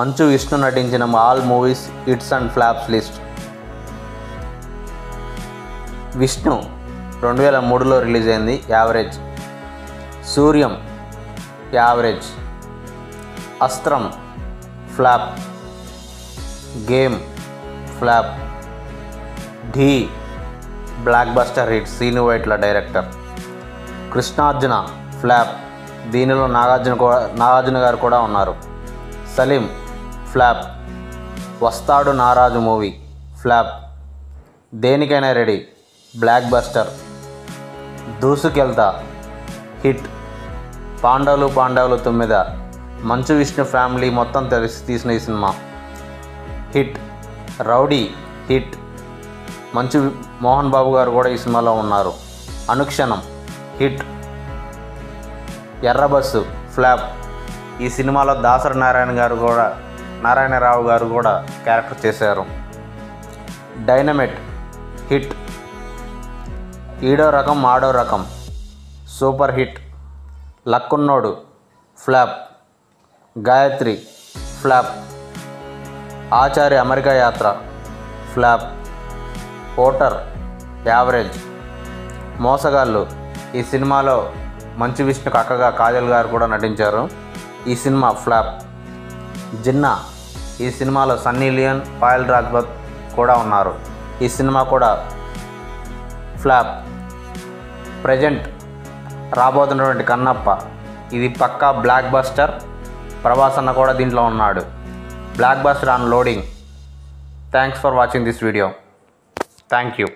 మంచు విష్ణు నటించిన all movies hits and flops list. Vishnu 2003లో రిలీజ్ అయింది, average. Suryam average. Astram flop. Game flop. Dhee blockbuster hit, Seenu Vaitla director. Krishnarjuna flop, దీనిలో నాగార్జున గారు కూడా ఉన్నారు. Saleem flop. Vastadu Naaraju movie flop. Denikaina ready blockbuster. Dusukeltha hit. Pandavulu 9 Manchu Vishnu family మొత్తం తెలిసి తీసిన ఈ సినిమా హిట్. రౌడీ హిట్, మంచు మోహన్ బాబు గారు కూడా ఈ సినిమాలో ఉన్నారు. అనుక్షణం హిట్. ఎర్రబస్సు ఫ్లాప్, ఈ సినిమాలో దాసరి నారాయణరావు గారు కూడా క్యారెక్టర్ చేశారు. Dynamite hit. ఈడో Rakam Aado Rakam super hit. Luckunnodu flop. Gayatri flop. Achari America Yatra flop. Voter average. Mosagallu, ఈ సినిమాలో మంచు విష్ణుకు అక్కగా కాజల్ గారు కూడా నటించారు. ఈ సినిమా ఫ్లాప్. జిన్నా, ఈ సినిమాలో సన్నీ లియోన్, పాయల్ రాజ్పత్ కూడా ఉన్నారు. ఈ సినిమా కూడా ఫ్లాప్. ప్రజెంట్ రాబోతున్నటువంటి కన్నప్ప, ఇది పక్కా బ్లాక్ బస్టర్. ప్రభాస్ అన్న కూడా దీంట్లో ఉన్నాడు. Block buster on loading. Thanks for watching this video. Thank you.